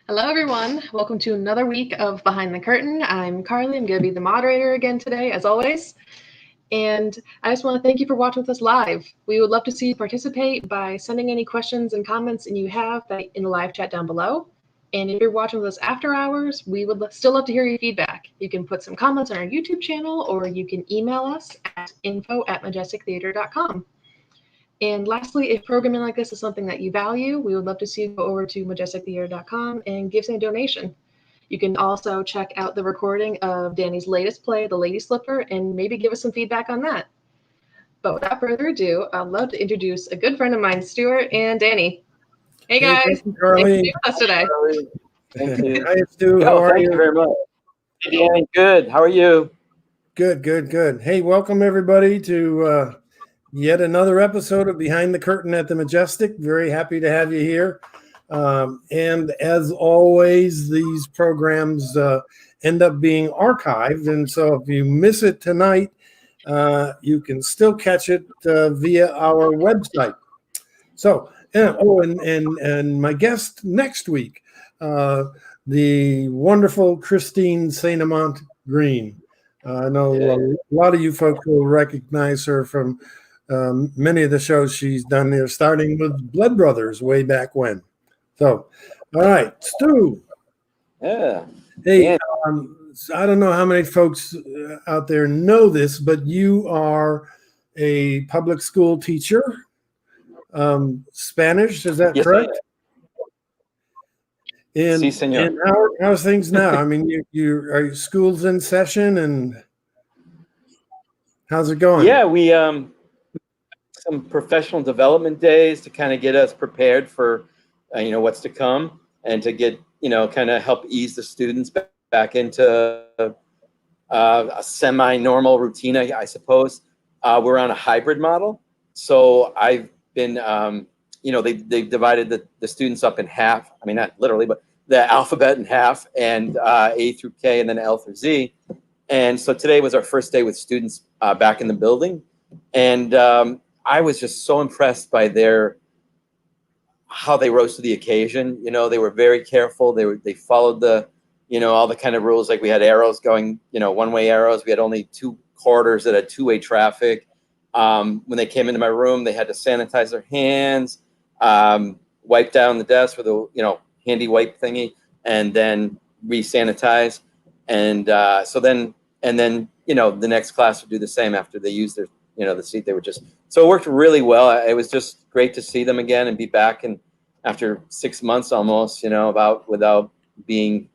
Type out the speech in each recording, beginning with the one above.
Hello, everyone. Welcome to another week of Behind the Curtain. I'm Carly. I'm going to be the moderator again today, as always. And I just want to thank you for watching with us live. We would love to see you participate by sending any questions and comments you have in the live chat down below. And if you're watching with us after hours, we would still love to hear your feedback. You can put some comments on our YouTube channel, or you can email us at info@majestictheater.com. And lastly, if programming like this is something that you value, we would love to see you go over to majestictheater.com and give some donation. You can also check out the recording of Danny's latest play, The Lady Slipper, and maybe give us some feedback on that. But without further ado, I'd love to introduce a good friend of mine, Stuart and Danny. Hey guys, thank you, Carly. Thanks for being with us today. Thank you. Hi, Stu. How are you? Thank you very much. Hey, Danny. Good. How are you? Good. Hey, welcome everybody to yet another episode of Behind the Curtain at the Majestic. Very happy to have you here. And as always, these programs end up being archived. And so if you miss it tonight, you can still catch it via our website. So, and my guest next week, the wonderful Christine Saint-Amant Green. I know a lot of you folks will recognize her from many of the shows she's done there, starting with Blood Brothers way back when. So, all right, Stu. Yeah. Hey, I don't know how many folks out there know this, but you are a public school teacher. Spanish, is that correct? And, sí, señor. And how's things now? I mean, are schools in session, and how's it going? Yeah, we some professional development days to kind of get us prepared for what's to come, and to get kind of help ease the students back into a semi-normal routine, I suppose. We're on a hybrid model, so I've been they've divided the students up in half. I mean, not literally, but the alphabet in half, and A through K, and then L through Z. And so today was our first day with students back in the building, and I was just so impressed by how they rose to the occasion. They were very careful. They followed the all the kind of rules. Like we had arrows going, one-way arrows. We had only 2 corridors that had two-way traffic. When they came into my room, they had to sanitize their hands, wipe down the desk with a handy wipe thingy, and then re-sanitize. And then the next class would do the same after they used their the seat. They were just, so it worked really well. It was just great to see them again and be back, and after 6 months almost, without being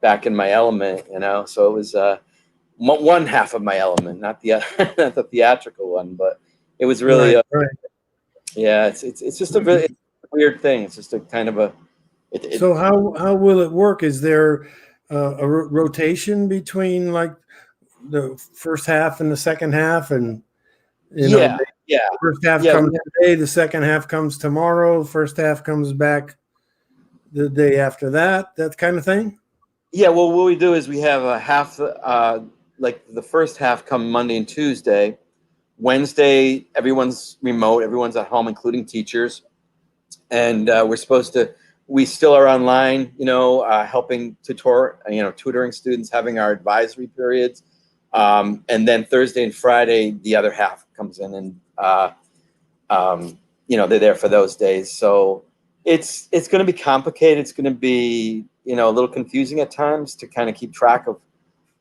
back in my element. So it was one half of my element, not the theatrical one, but it was really right. Yeah, it's just a really weird thing. It's just a kind of a so how will it work? Is there a rotation between like the first half and the second half, and first half comes today, the second half comes tomorrow, first half comes back the day after that kind of thing? Yeah, well, what we do is we have a half, like the first half come Monday and Tuesday. Wednesday, everyone's remote, everyone's at home, including teachers. And we still are online, helping tutoring students, having our advisory periods. And then Thursday and Friday, the other half comes in, and, they're there for those days. So it's going to be complicated. It's going to be, a little confusing at times to kind of keep track of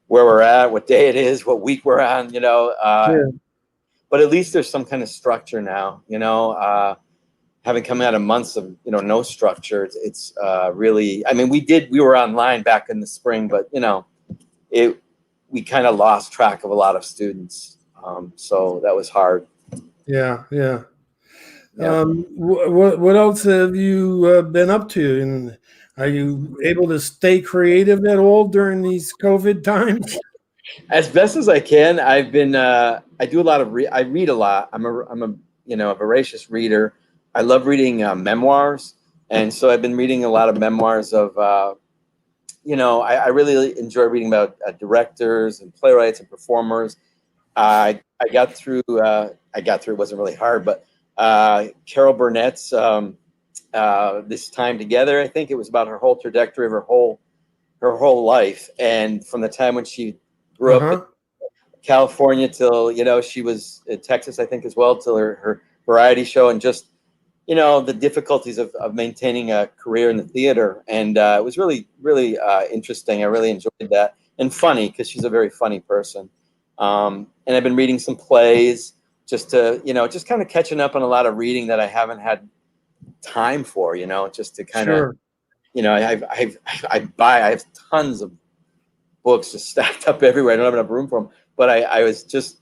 where we're at, what day it is, what week we're on, but at least there's some kind of structure now, having come out of months of, no structure. It's really, I mean, we were online back in the spring, but, we kind of lost track of a lot of students. So that was hard. Yeah. What else have you been up to? And are you able to stay creative at all during these COVID times? As best as I can. I've been, I do a lot of, I read a lot. I'm a voracious reader. I love reading memoirs. And so I've been reading a lot of memoirs of, I really enjoy reading about directors and playwrights and performers. I got through, it wasn't really hard, but Carol Burnett's this time together. I think it was about her whole trajectory of her whole life, and from the time when she grew up in California till, you know, she was in Texas, I think, as well, till her variety show, and just, you know, the difficulties of maintaining a career in the theater. And it was really, really interesting. I really enjoyed that, and funny, because she's a very funny person. And I've been reading some plays just to, you know, just kind of catching up on a lot of reading that I haven't had time for, you know, just to kind of, you know, I have tons of books just stacked up everywhere. I don't have enough room for them, but I was just,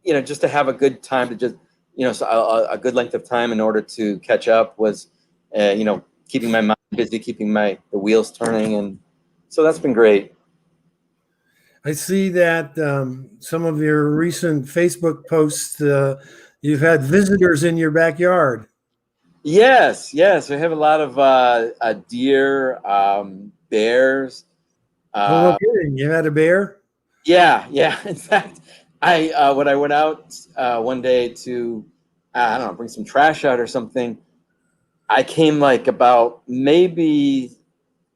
you know, just to have a good time to just, you know, so a good length of time in order to catch up was, you know, keeping my mind busy, keeping the wheels turning. And so that's been great. I see that some of your recent Facebook posts, you've had visitors in your backyard. Yes. I have a lot of deer, bears. Oh, no kidding. You had a bear? Yeah. In fact, when I went out one day to, I don't know, bring some trash out or something, I came like about maybe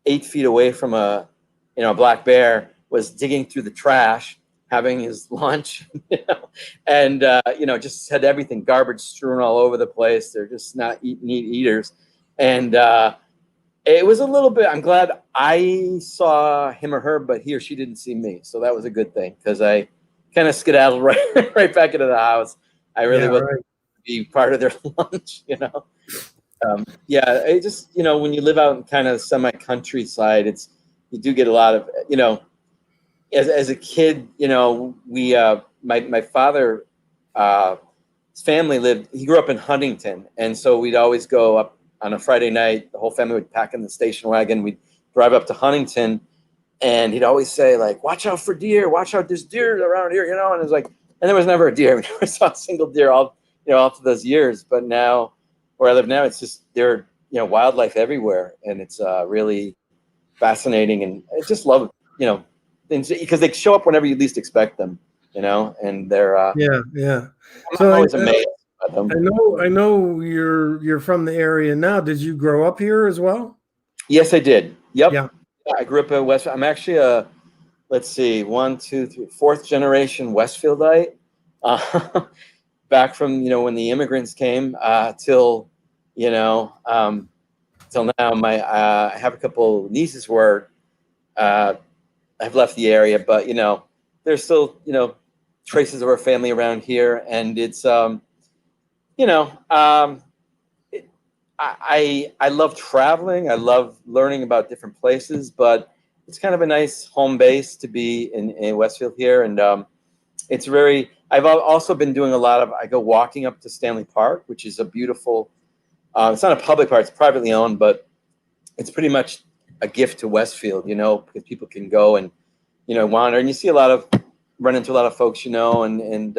8 feet away from a black bear, was digging through the trash, having his lunch, you know, and you know, just had everything, garbage strewn all over the place. They're just not neat eaters, and it was a little bit. I'm glad I saw him or her, but he or she didn't see me, so that was a good thing, because I kind of skedaddled right back into the house. I really wasn't be part of their lunch, you know. Yeah, it just, you know, when you live out in kind of semi-countryside, you do get a lot of, you know, as a kid, you know, we my father, his family he grew up in Huntington, and so we'd always go up on a Friday night. The whole family would pack in the station wagon. We'd drive up to Huntington, and he'd always say, like, watch out for deer, watch out, there's deer around here, you know. And it was like, and there was never a deer. We never saw a single deer all through those years. But now, where I live now, it's just, there are, you know, wildlife everywhere, and it's really fascinating. And I just love, you know, things, because they show up whenever you least expect them, you know, and they're yeah. I'm always amazed by them. I know you're from the area now. Did you grow up here as well? Yes, I did. Yep. Yeah. I grew up in Westfield. I'm actually a, let's see, 1, 2, 3, fourth generation Westfieldite. Back from, you know, when the immigrants came till, you know, till now. I have a couple nieces where I've left the area, but, you know, there's still, you know, traces of our family around here, and it's you know, I love traveling. I love learning about different places, but it's kind of a nice home base to be in Westfield here. And it's very, I've also been doing a lot of, I go walking up to Stanley Park, which is a beautiful, it's not a public park, it's privately owned, but it's pretty much a gift to Westfield, you know, because people can go and, you know, wander, and you see run into a lot of folks, you know, and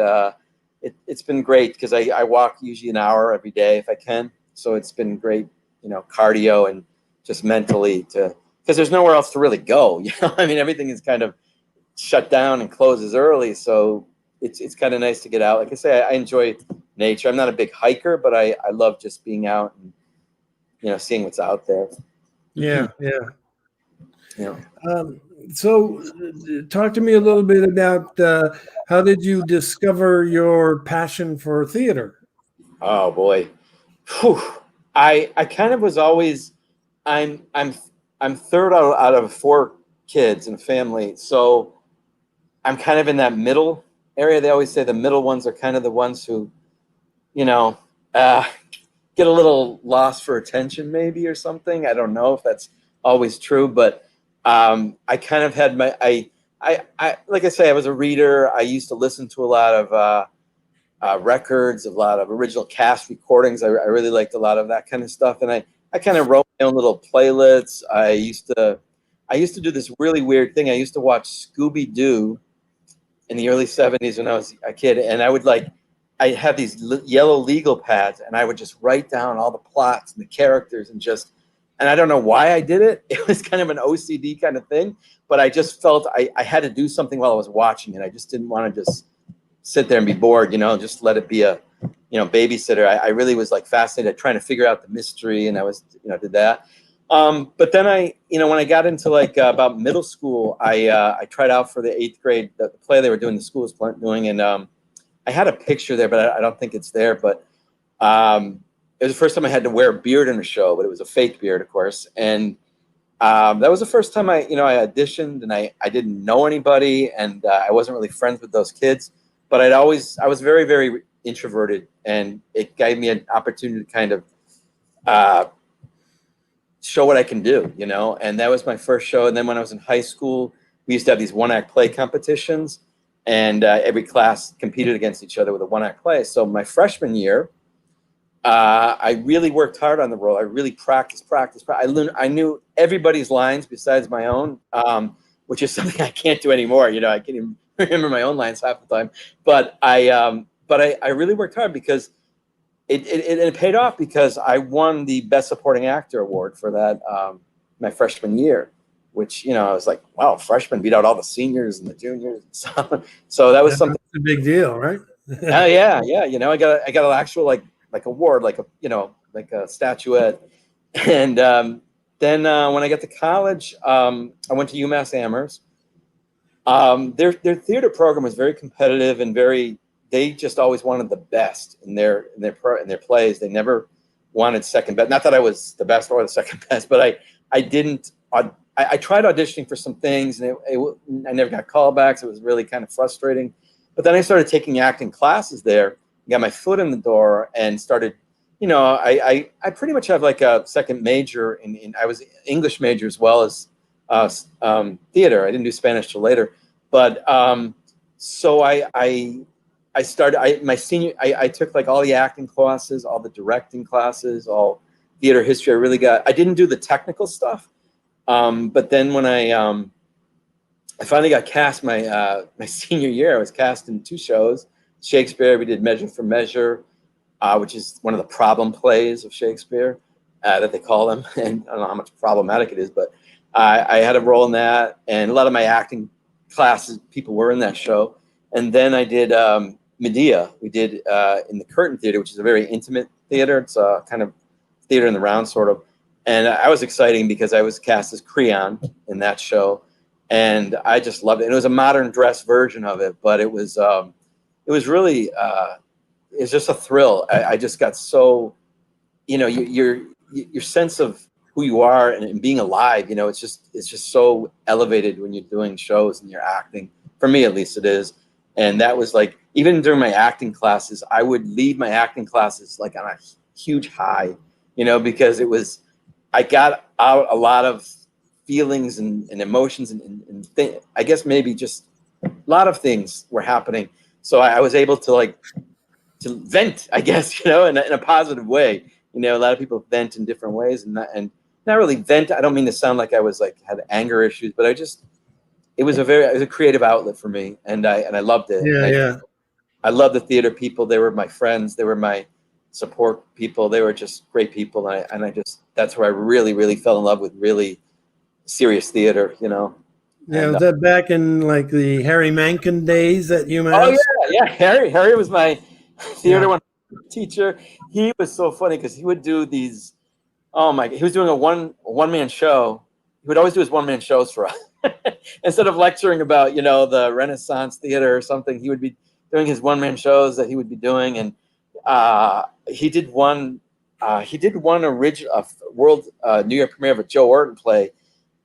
it's been great, because I walk usually an hour every day if I can. So it's been great, you know, cardio, and just mentally because there's nowhere else to really go, you know. I mean, everything is kind of shut down and closes early, so it's kind of nice to get out. Like I say, I enjoy nature. I'm not a big hiker, but I love just being out and, you know, seeing what's out there. Yeah. You know. So talk to me a little bit about how did you discover your passion for theater? Oh boy. Whew. I kind of was always, I'm third out of 4 kids in a family, so I'm kind of in that middle area. They always say the middle ones are kind of the ones who, you know, get a little lost for attention, maybe, or something. I don't know if that's always true, but I kind of had I like I say, I was a reader. I used to listen to a lot of records, a lot of original cast recordings. I really liked a lot of that kind of stuff, and I kind of wrote my own little playlists. I used to do this really weird thing. I used to watch Scooby-Doo in the early 70s when I was a kid, and I had these yellow legal pads, and I would just write down all the plots and the characters, and I don't know why I did it. It was kind of an OCD kind of thing, but I just felt I had to do something while I was watching it. I just didn't want to just sit there and be bored, you know, just let it be a babysitter. I really was like fascinated trying to figure out the mystery, and I was, did that. But then when I got into like about middle school, I tried out for the 8th grade, the play they were doing, the school was doing, and I had a picture there, but I don't think it's there. But it was the first time I had to wear a beard in a show, but it was a fake beard, of course. And that was the first time I auditioned, and I didn't know anybody, and I wasn't really friends with those kids. But I was very, very introverted, and it gave me an opportunity to kind of show what I can do, and that was my first show. And then when I was in high school, we used to have these one-act play competitions, and every class competed against each other with a one-act play. So my freshman year, I really worked hard on the role. I really practiced. I knew everybody's lines besides my own, which is something I can't do anymore. I can't even remember my own lines half the time. But I really worked hard because it paid off, because I won the Best Supporting Actor award for that my freshman year, which I was like, wow, freshmen beat out all the seniors and the juniors. So that was something. That's a big deal, right? Oh yeah. I got an actual like award, like a statuette. And then when I got to college, I went to UMass Amherst. Their theater program was very competitive and they just always wanted the best in their plays. They never wanted second best. Not that I was the best or the second best, but I didn't. I tried auditioning for some things, and I never got callbacks. It was really kind of frustrating. But then I started taking acting classes there, got my foot in the door, and started. I pretty much have like a second major in I was English major as well as theater. I didn't do Spanish till later, but so I started my senior. I took like all the acting classes, all the directing classes, all theater history. I didn't do the technical stuff, but then when I finally got cast my senior year, I was cast in 2 shows. Shakespeare. We did Measure for Measure, which is one of the problem plays of Shakespeare that they call them, and I don't know how much problematic it is, but I had a role in that, and a lot of my acting classes people were in that show. And then I did Medea. We did in the Curtain Theater, which is a very intimate theater. It's a kind of theater in the round, sort of. And I was exciting because I was cast as Creon in that show, and I just loved it. And it was a modern dress version of it, but it was really it's just a thrill. I just got so, your sense of who you are and being alive. It's just so elevated when you're doing shows and you're acting. For me, at least, it is. And that was like, even during my acting classes, I would leave my acting classes like on a huge high, because I got out a lot of feelings and emotions and I guess maybe just a lot of things were happening. So I was able to vent, I guess, in a positive way. A lot of people vent in different ways, and not really vent. I don't mean to sound like I was had anger issues, but it was a creative outlet for me, and I loved it. Yeah. I loved the theater people. They were my friends. They were my support people. They were just great people, and that's where I really, really fell in love with really serious theater. Yeah, was that back in like the Harry Mankin days at UMass? Oh yeah. Harry was my theater one teacher. He was so funny because he would do these. Oh my! He was doing a one man show. He would always do his one-man shows for us. Instead of lecturing about, the Renaissance theater or something, he would be doing his one-man shows that he would be doing. And he did one original world New York premiere of a Joe Orton play.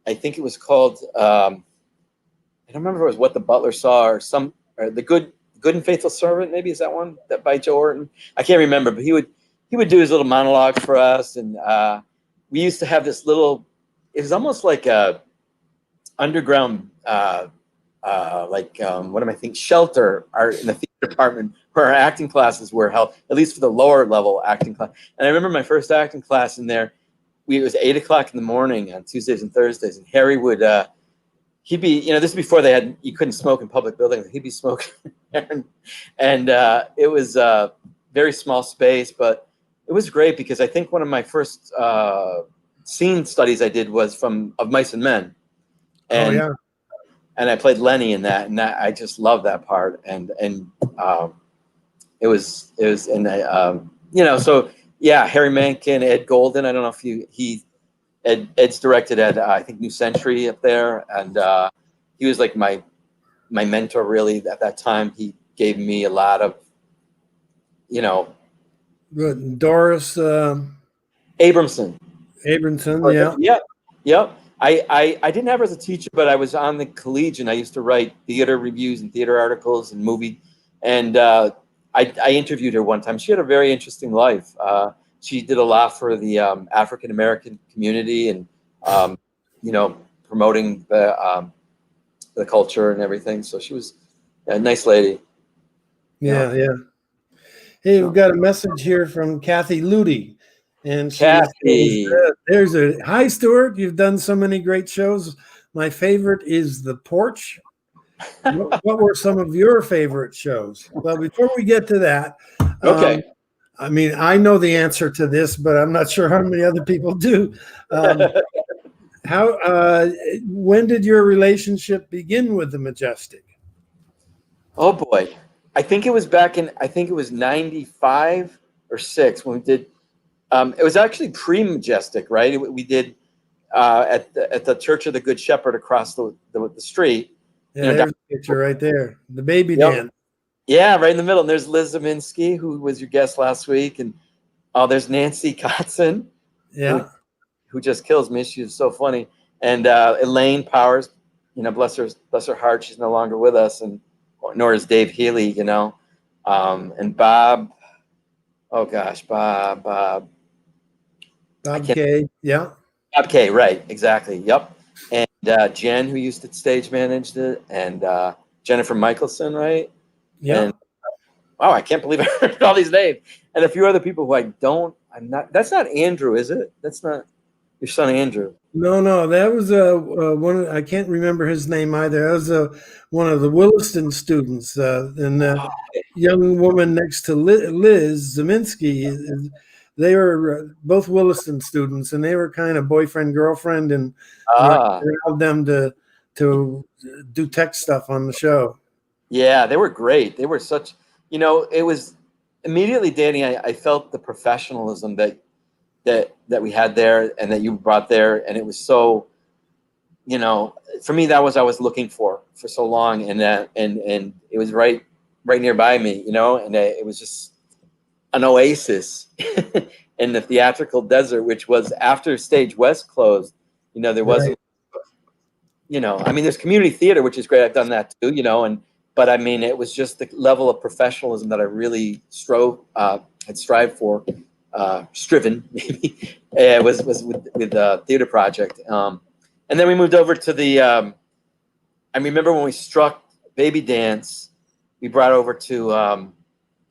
I think it was called, I don't remember if it was What the Butler Saw or The Good and Faithful Servant. Maybe is that one that by Joe Orton? I can't remember, but he would do his little monologue for us. And we used to have this little, it was almost like a underground, shelter in the theater department where our acting classes were held, at least for the lower level acting class. And I remember my first acting class in there, it was 8 o'clock in the morning on Tuesdays and Thursdays. And Harry would, he'd be, this is before you couldn't smoke in public buildings. He'd be smoking. And it was a very small space, but it was great because I think one of my first scene studies I did was of Mice and Men, and and I played Lenny in that, and I just loved that part, and and you know, so yeah, Harry Mencken, Ed Golden. I don't know if Ed's directed at I think New Century up there, and he was like my mentor really at that time. He gave me a lot of, you know, Good. Doris Abramson. Abramson, yeah. Yep. I didn't have her as a teacher, but I was on the Collegian. I used to write theater reviews and theater articles and movie. And I interviewed her one time. She had a very interesting life. She did a lot for the African American community and, you know, promoting the culture and everything. So she was a nice lady. Yeah. Hey, we've got a message here from Kathy Ludy. And Kathy. There's a hi, Stuart. You've done so many great shows. My favorite is The Porch. What were some of your favorite shows? Well, before we get to that, Okay. I mean, I know the answer to this, but I'm not sure how many other people do. When did your relationship begin with the Majestic? Oh boy. I think it was back in, I think it was 95 or 6 when we did, it was actually pre-Majestic, right? We did at the Church of the Good Shepherd across the street. Yeah, there's a picture right there. The baby dance. Yeah, right in the middle. And there's Liz Zaminsky, who was your guest last week. And there's Nancy Kotzen, who just kills me. She's so funny. And Elaine Powers, you know, bless her heart, she's no longer with us. And nor is Dave Healy, you know. And Bob, oh gosh, Bob K, yeah. Bob K, right, exactly, yep. And Jen, who used to stage manage it, and Jennifer Michelson, right? Yeah. And, wow, I can't believe I heard all these names. And a few other people who I'm not, that's not Andrew, is it? That's not your son, Andrew. No, that was one. I can't remember his name either. That was one of the Williston students, and the young woman next to Liz Zaminsky. They were both Williston students, and they were kind of boyfriend girlfriend, and allowed them to do tech stuff on the show. Yeah, they were great. They were such, you know, it was immediately, Danny. I felt the professionalism that we had there and that you brought there, and it was so, you know, for me that was I was looking for so long, and it was right nearby me, you know, and it was just an oasis in the theatrical desert, which was after Stage West closed. You know, there wasn't, you know, I mean, there's community theater, which is great. I've done that too, you know, but I mean, it was just the level of professionalism that I really had strived for. Striven maybe was with Theater Project, and then we moved over to the. I remember when we struck Baby Dance, we brought over to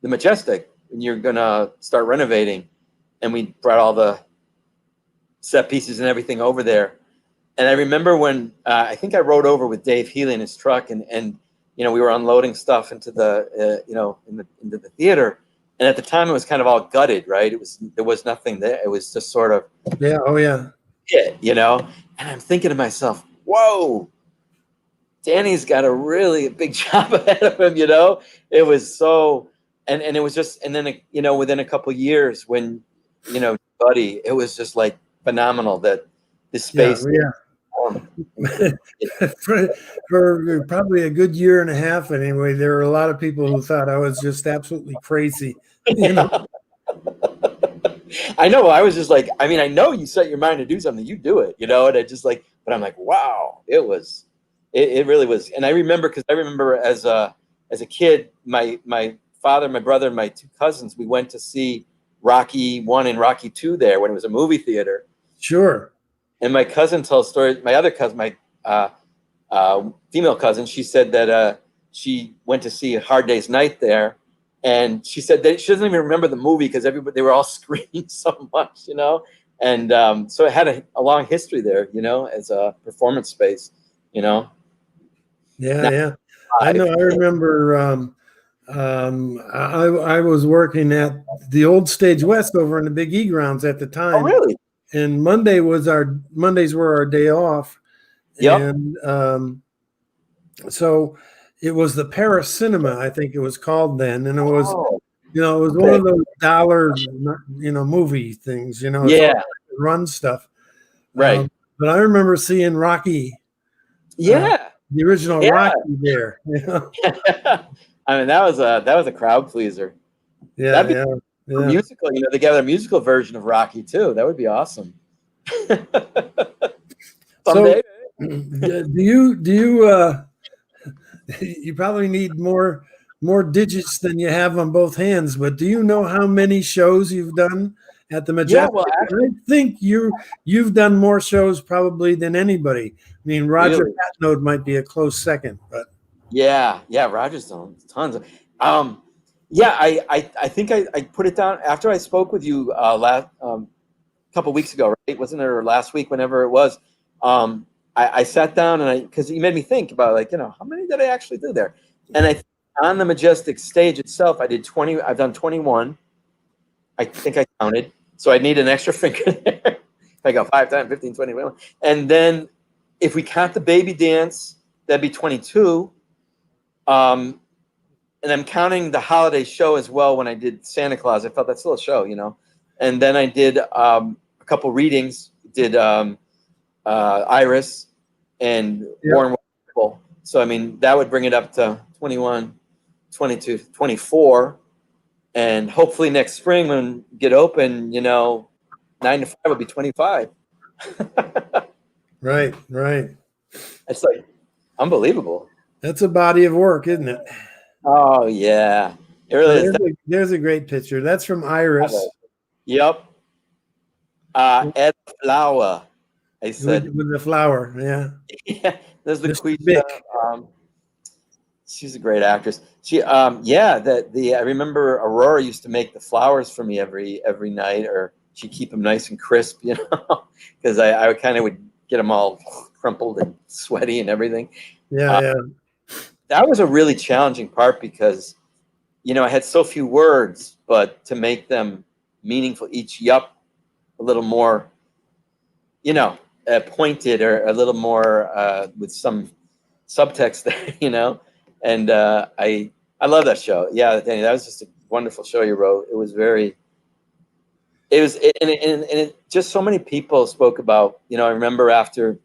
the Majestic, and you're gonna start renovating, and we brought all the set pieces and everything over there. And I remember when I think I rode over with Dave Healy in his truck, and you know, we were unloading stuff into the you know, into the theater. And at the time, it was kind of all gutted, right? There was nothing there. It was just sort of you know. And I'm thinking to myself, whoa, Danny's got a really big job ahead of him, you know. It was so, and it was just, and then you know, within a couple of years, when you know, Buddy, it was just like phenomenal that this space. For probably a good year and a half anyway, there were a lot of people who thought I was just absolutely crazy. You know? I know. I was just like, I mean, I know you set your mind to do something, you do it, you know. And I just like, but I'm like, wow, it really was. And I remember as a kid, my father, my brother, and my 2 cousins, we went to see Rocky 1 and Rocky 2 there when it was a movie theater. Sure. And my cousin tells stories. My other cousin, my female cousin, she said that she went to see A Hard Day's Night there, and she said that she doesn't even remember the movie because they were all screaming so much, you know. And so it had a long history there, you know, as a performance space, you know. Yeah. I know. I remember. I was working at the old Stage West over in the Big E grounds at the time. Oh, really? And Mondays were our day off. Yep. And so it was the Paris Cinema, I think it was called then. And it was It was one of those dollar, movie things. It's all run stuff. Right. But I remember seeing Rocky. Yeah. The original Rocky there. I mean, that was a crowd pleaser. Yeah, musical, they got a musical version of Rocky too. That would be awesome. Someday. So, do you you probably need more digits than you have on both hands, but do you know how many shows you've done at the Majestic? Yeah, well, I think you've done more shows probably than anybody. I mean, Roger really? Patnode might be a close second, but yeah, Roger's done tons of. I think I put it down after I spoke with you last couple weeks ago, right? Wasn't it, or last week, whenever it was? I sat down and because you made me think about how many did I actually do there? And on the Majestic stage itself, I did 20. I've done 21. I think I counted. So I need an extra finger there. I go 5, 10, 15, 20, 21. And then if we count the baby dance, that'd be 22. And I'm counting the holiday show as well. When I did Santa Claus, I felt that's still a show, And then I did a couple readings. Did Iris and Warren. So I mean, that would bring it up to 21, 22, 24. And hopefully next spring when we get open, 9 to 5 will be 25. Right. It's like unbelievable. That's a body of work, isn't it? Oh yeah, it really is. There's a great picture. That's from Iris. Yep. Ed Flower. I said with the flower. Yeah. Yeah. There's the Queen. She's a great actress. She, I remember Aurora used to make the flowers for me every night, or she'd keep them nice and crisp, because I kind of would get them all crumpled and sweaty and everything. Yeah. That was a really challenging part because, I had so few words, but to make them meaningful, each yup a little more, pointed or a little more with some subtext there, And I love that show. Yeah, Danny, that was just a wonderful show you wrote. It was just so many people spoke about, I remember after,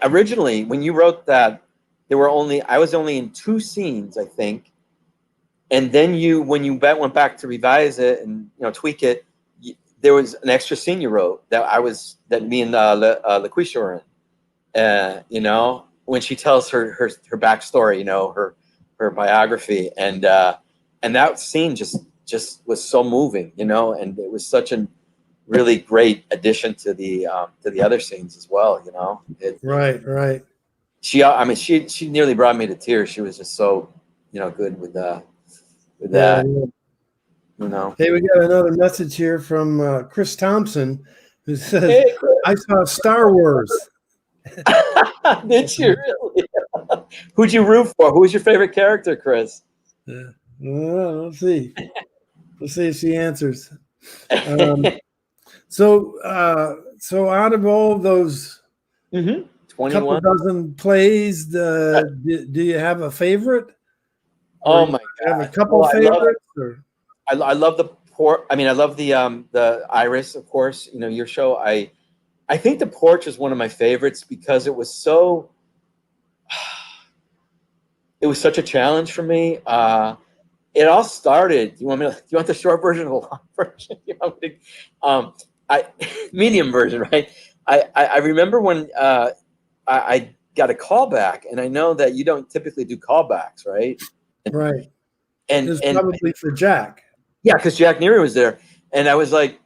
originally when you wrote that, I was only in 2 scenes, I think. And then when you went back to revise it and, tweak it, there was an extra scene you wrote that me and LaQuisha were in, when she tells her backstory, her biography, and that scene just was so moving, and it was such a really great addition to the other scenes as well, Right. She nearly brought me to tears. She was just so, good with that. Yeah. Hey, we got another message here from Chris Thompson, who says, "Hey, Chris. I saw Star Wars." Did you really? Who'd you root for? Who was your favorite character, Chris? Yeah. Well, let's see. Let's see if she answers. So out of all those 21 couple dozen plays, do you have a favorite? Oh my God! Have a couple favorites? I love the I love the Iris, of course. Your show. I think The Porch is one of my favorites because it was so. It was such a challenge for me. It all started. Do you want the short version or the long version? Medium version, right? I remember when I got a callback, and I know that you don't typically do callbacks, right? Right. And it was probably for Jack. Yeah, because Jack Neary was there, and I was like,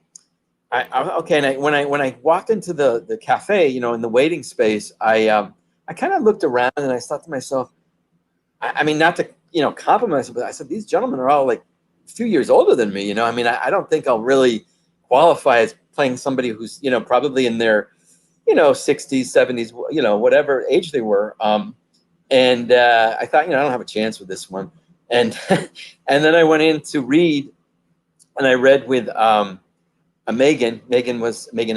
okay. And when I walked into the cafe, in the waiting space, I kind of looked around and I thought to myself, I mean, not to compliment myself, but I said these gentlemen are all like a few years older than me. I don't think I'll really qualify as playing somebody who's probably in their 60s, 70s, whatever age they were. And I thought, I don't have a chance with this one. And and then I went in to read, and I read with Megan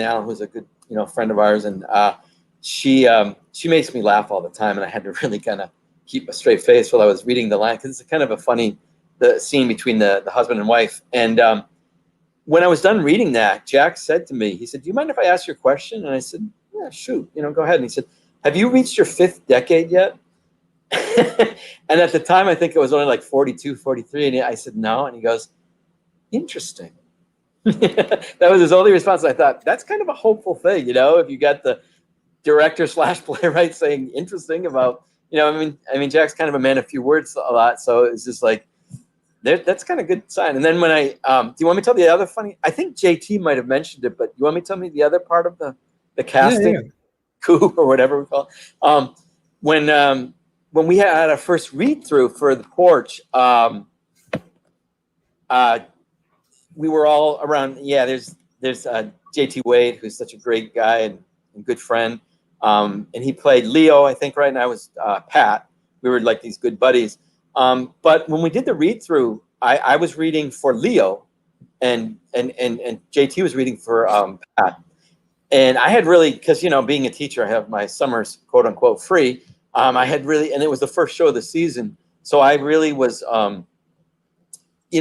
Allen, who's a good friend of ours, and she makes me laugh all the time, and I had to really kind of keep a straight face while I was reading the line because it's kind of a funny the scene between the husband and wife. And when I was done reading that, Jack said to me, he said, "Do you mind if I ask you a question?" And I said, "Yeah, shoot, go ahead." And he said, "Have you reached your 5th decade yet?" And at the time, I think it was only like 42, 43. And I said, "No." And he goes, "Interesting." That was his only response. I thought, that's kind of a hopeful thing, if you got the director / playwright saying interesting about, I mean, Jack's kind of a man of few words a lot. So it's just like, that's kind of a good sign. And then when do you want me to tell the other funny, I think JT might have mentioned it, but you want me to tell me the other part of the casting coup or whatever we call it? When we had our first read through for the porch, we were all around. Yeah, there's JT Wade, who's such a great guy and good friend. And he played Leo, I think, right? And I was Pat. We were like these good buddies. But when we did the read through, I was reading for Leo, and JT was reading for Pat. And I had really, because being a teacher, I have my summers quote unquote free. I had really, and it was the first show of the season, so I really was.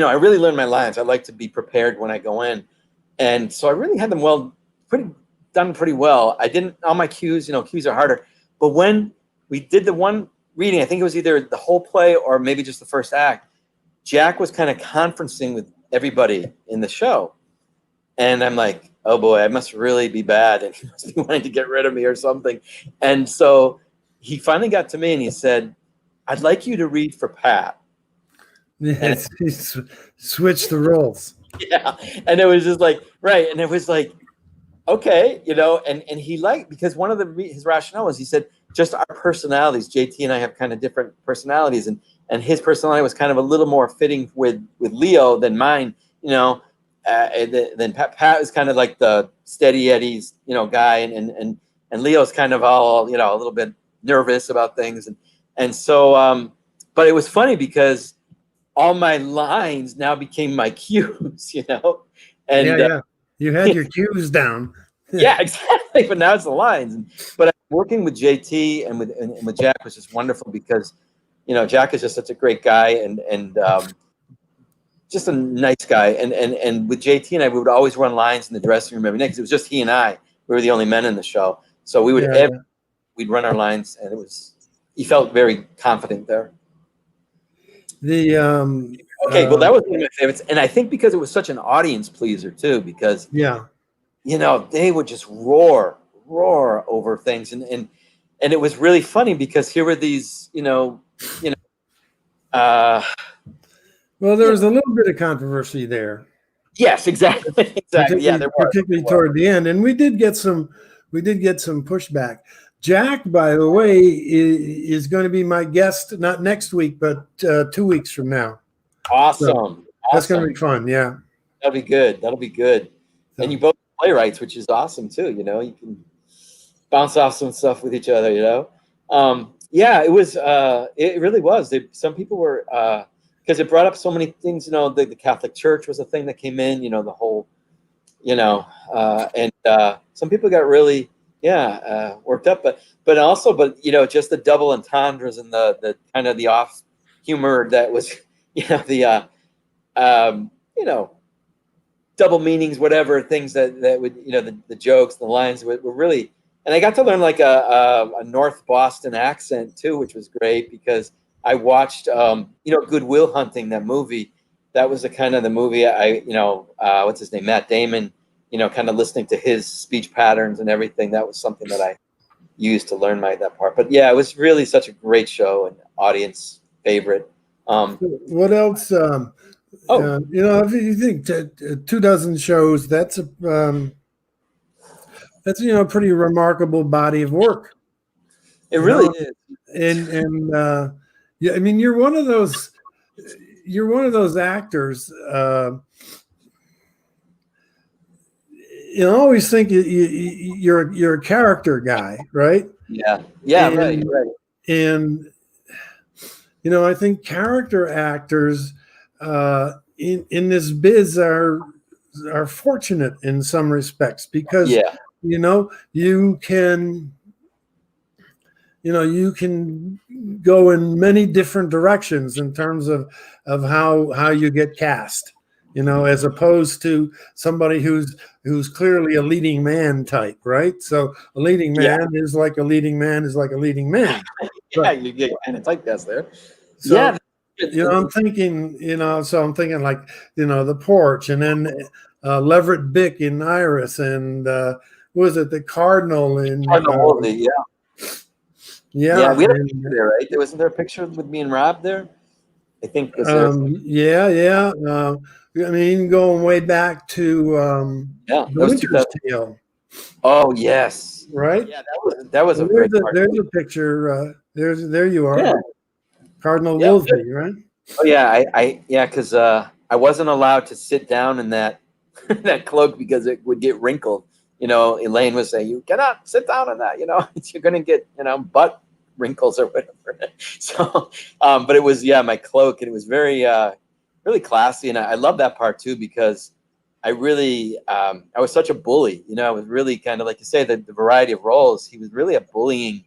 I really learned my lines. I like to be prepared when I go in. And so I really had them done pretty well. I didn't, all my cues, cues are harder. But when we did the one reading, I think it was either the whole play or maybe just the first act, Jack was kind of conferencing with everybody in the show. And I'm like, oh boy, I must really be bad. And he must be wanting to get rid of me or something. And so he finally got to me and he said, "I'd like you to read for Pat." Yes, he switched the roles. Yeah, and it was just like, right, and it was like, okay, and he liked, because one of his rationale was, he said, just our personalities, JT and I have kind of different personalities, and his personality was kind of a little more fitting with Leo than mine, then Pat was kind of like the steady Eddie's, guy, and Leo's kind of all, a little bit nervous about things, and so, but it was funny because all my lines now became my cues, and you had your cues down. Yeah, exactly. But now it's the lines. But working with JT and with Jack was just wonderful because, Jack is just such a great guy and just a nice guy. And with JT and I, we would always run lines in the dressing room every night because it was just he and I. We were the only men in the show, so we would we'd run our lines, and he felt very confident there. Okay, well, that was one of my favorites, and I think because it was such an audience pleaser too, because they would just roar over things, and it was really funny because here were these, well, there was a little bit of controversy there. Yes, exactly. Yeah, there was. Particularly toward the end, and we did get some pushback. Jack, by the way, is going to be my guest, not next week, but 2 weeks from now. Awesome. So that's going to be fun. Yeah. That'll be good. So. And you both playwrights, which is awesome too. You can bounce off some stuff with each other, Yeah, it was, it really was. Some people were, because it brought up so many things, the Catholic Church was a thing that came in, the whole, and some people got really, worked up, but also, just the double entendres and the kind of the off humor that was, the double meanings, whatever things that would, the jokes, the lines were really, and I got to learn like a North Boston accent too, which was great because I watched, Good Will Hunting, that movie. That was the movie what's his name? Matt Damon, kind of listening to his speech patterns and everything. That was something that I used to learn that part. But yeah, it was really such a great show and audience favorite. What else? If you think 24 shows, that's a pretty remarkable body of work. It really is. And I mean, you're one of those actors. I always think you're a character guy, right? Yeah, right. And I think character actors in this biz are fortunate in some respects because you you can go in many different directions in terms of how you get cast, as opposed to somebody who's clearly a leading man type, right? So a leading Yeah. man is like a leading man is like a leading man. Yeah, you get kind of typecast there. So, Yeah. I'm thinking, like, the Porch, and then Leverett Bick in Iris, and what was it, the Cardinal in Yeah. yeah, We had a and, picture there, right? Wasn't there a picture with me and Rob there? I think was yeah. I mean, going way back to yeah, The that was Winter's 2000. Tale, Oh yes. right? Yeah, that was So a great part. there's a picture. There you are, Yeah. Cardinal Yeah. Wolsey, right? Oh yeah, because I wasn't allowed to sit down in that that cloak because it would get wrinkled. Elaine was saying, you cannot sit down in that, you're gonna get, butt wrinkles or whatever. So but it was my cloak, and it was very really classy, and I love that part too, because I really I was such a bully. I was really kind of, like you say, the variety of roles. He was really a bullying,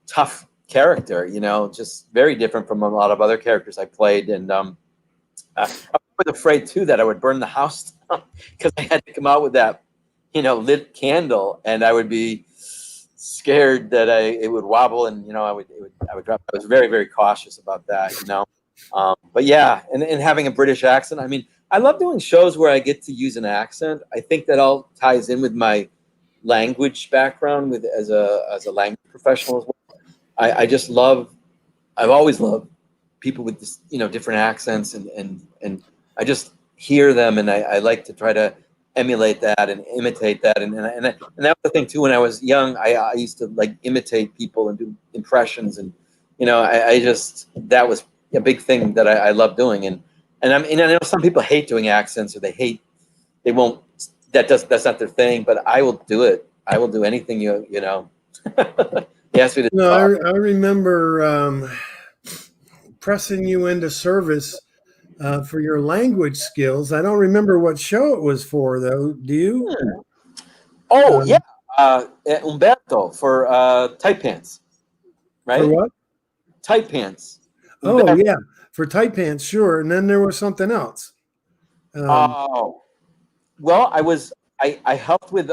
tough character, just very different from a lot of other characters I played. And I was afraid too that I would burn the house down, because I had to come out with that, lit candle, and I would be scared that it would wobble, and I would drop. I was very, very cautious about that, but yeah, and having a British accent. I mean, I love doing shows where I get to use an accent. I think that all ties in with my language background, as a language professional as well. I just love. I've always loved people with this, different accents, and I just hear them, and I like to try to emulate that and imitate that, and that was the thing too. When I was young, I used to like imitate people and do impressions, and I just, that was a big thing that I love doing, and I know some people hate doing accents, or they won't, that's not their thing, but I will do it. I will do anything you know. He asked me to No, talk. I remember pressing you into service for your language skills. I don't remember what show it was for, though. Do you? Oh yeah, Umberto for Tight Pants, right? For what? Tight Pants. Oh, Umberto. yeah, for Tight Pants, sure. And then there was something else. Oh, well, I helped with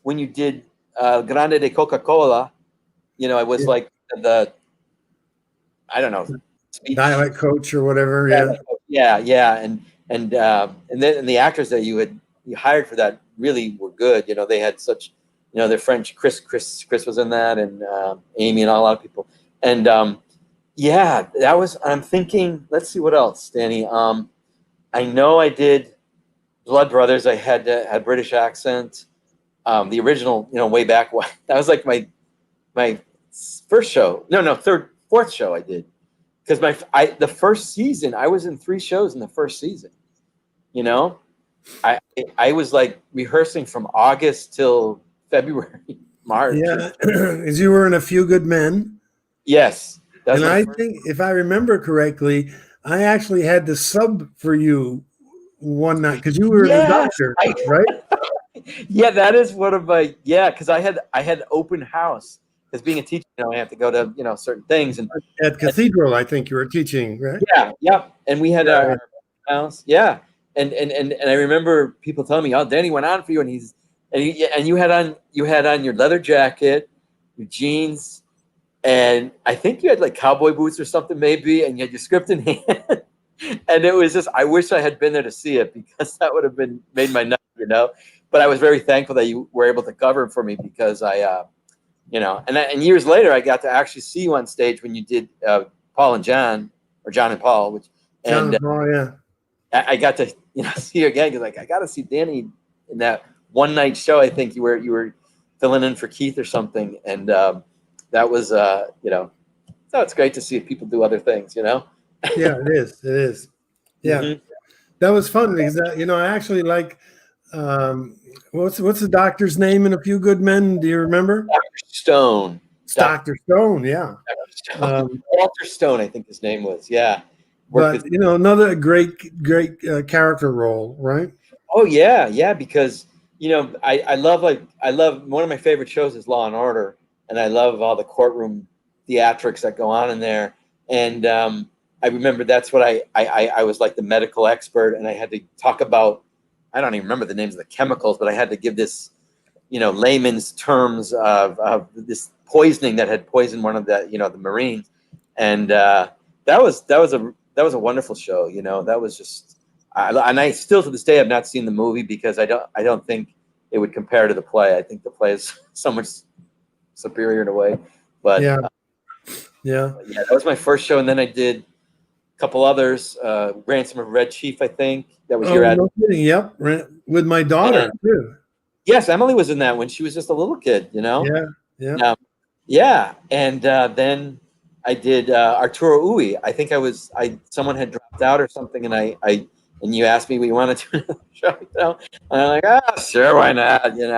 when you did Grande de Coca-Cola. I was Yeah. like the, I don't know, speech. Dialect coach or whatever. Yeah. Yeah, and then the actors that you hired for that really were good. They had such, they're French. Chris was in that, and Amy, and a lot of people. And yeah, that was. I'm thinking. Let's see what else, Danny. I know I did Blood Brothers. I had a British accent. The original, way back. That was like my first show. No, fourth show I did. Because the first season, I was in 3 shows in the first season. I was like rehearsing from August till February, March. Yeah, as you were in A Few Good Men. Yes. And I think, if I remember correctly, I actually had to sub for you one night because you were the doctor, right? Yeah, that is one of my, because I had open house. Because being a teacher, I have to go to, certain things. And at Cathedral, I think you were teaching, right? Yeah. And we had our house. Yeah. And I remember people telling me, "Oh, Danny went on for you," and you had on your leather jacket, your jeans, and I think you had like cowboy boots or something maybe, and you had your script in hand. And it was just, I wish I had been there to see it, because that would have made my night, But I was very thankful that you were able to cover for me, because I, and years later I got to actually see you on stage when you did Paul and John, or John and Paul, John and Paul, yeah. I got to see you again, because like, I got to see Danny in that one night show. I think you were filling in for Keith or something, and that was so it's great to see people do other things, Yeah, it is. Yeah, Mm-hmm. That was fun, because I actually like what's the doctor's name in A Few Good Men? Do you remember? Dr. Stone. Dr. Stone, yeah. Walter Stone, I think his name was. Yeah. But another great character role, right? Oh yeah, because I love one of my favorite shows is Law and Order, and I love all the courtroom theatrics that go on in there. And I remember that's what I was like the medical expert, and I had to talk about, I don't even remember the names of the chemicals, but I had to give this, layman's terms of this poisoning that had poisoned one of the, the Marines. And that was a wonderful show. That was just, and I still to this day have not seen the movie because I don't think it would compare to the play. I think the play is so much superior in a way. But Yeah. That was my first show, and then I did a couple others. Ransom of Red Chief, I think that was your ad. No kidding. Yep, with my daughter too. Yes, Emily was in that when she was just a little kid. Yeah. And then I did Arturo Ui. I think someone had dropped out or something, and you asked me, "We want to do another show?" And I'm like, sure, why not? And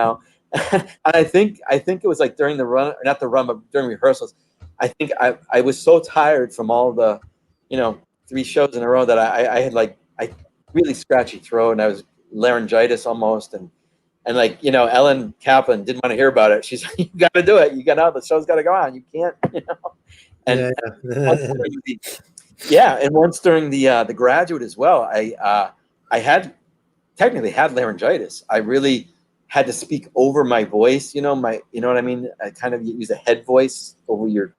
I think it was like during the run, not the run, but during rehearsals. I think I was so tired from all the, 3 shows in a row that I had really scratchy throat, and I was laryngitis almost, and Ellen Kaplan didn't want to hear about it. She's like, "You got to do it. You got to. The show's got to go on. You can't." And and once during the Graduate as well, I had technically had laryngitis. I really had to speak over my voice. You know what I mean? I kind of use a head voice over your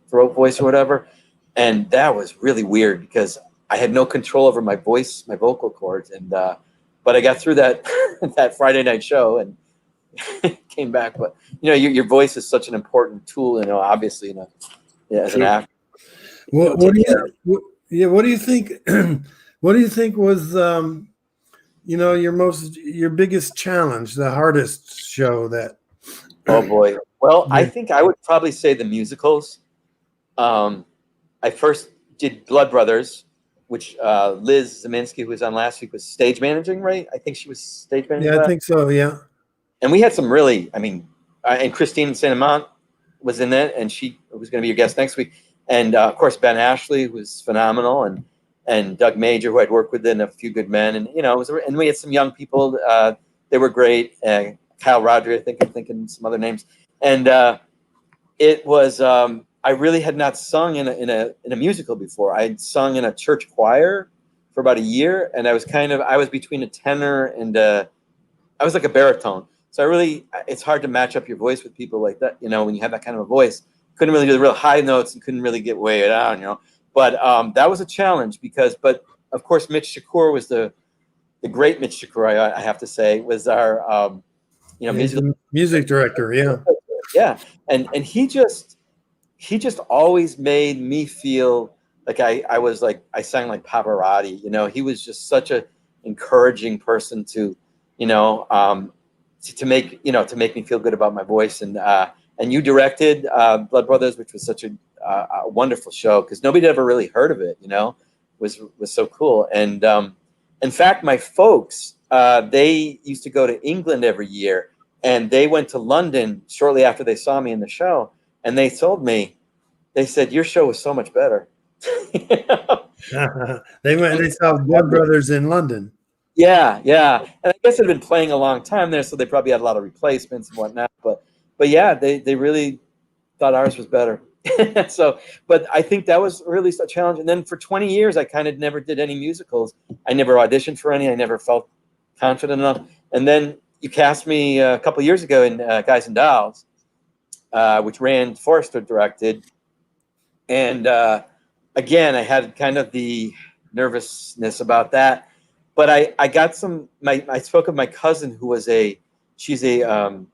throat voice or whatever, and that was really weird because I had no control over my voice, my vocal cords, and but I got through that that Friday night show and came back. But your voice is such an important tool, obviously, as an actor. What do you think? What do you think was your biggest challenge, the hardest show that? Oh boy. Well, I think I would probably say the musicals. I first did Blood Brothers, which Liz Zeminski, who was on last week, was stage managing, right? I think she was stage managing. Yeah, I think so. Yeah. And we had some really, and Christine Saint-Amant was in it, and she was going to be your guest next week. And of course, Ben Ashley was phenomenal, and Doug Major, who I'd worked with in A Few Good Men, and and we had some young people. They were great. Kyle Rodri, I think I'm thinking some other names, and it was. I really had not sung in a musical before. I'd sung in a church choir for about a year, and I was between a tenor and I was like a baritone. So it's hard to match up your voice with people like that. When you have that kind of a voice, couldn't really do the real high notes and couldn't really get way down. But that was a challenge but of course Mitch Shakur was the great Mitch Shakur. I have to say was our music director. Yeah. Yeah, and he just always made me feel like I sang like Pavarotti. He was just such a encouraging person to make me feel good about my voice. And you directed Blood Brothers, which was such a wonderful show because nobody had ever really heard of it. Was so cool. And in fact, my folks they used to go to England every year, and they went to London shortly after they saw me in the show. And they told me, they said, your show was so much better. They saw Blood Brothers in London. Yeah. And I guess it had been playing a long time there, so they probably had a lot of replacements and whatnot. But yeah, they really thought ours was better. But I think that was really a challenge. And then for 20 years, I kind of never did any musicals. I never auditioned for any. I never felt confident enough. And then you cast me a couple of years ago in Guys and Dolls, which Rand Forrester directed. And again, I had kind of the nervousness about that. But I got I spoke of my cousin who was she was a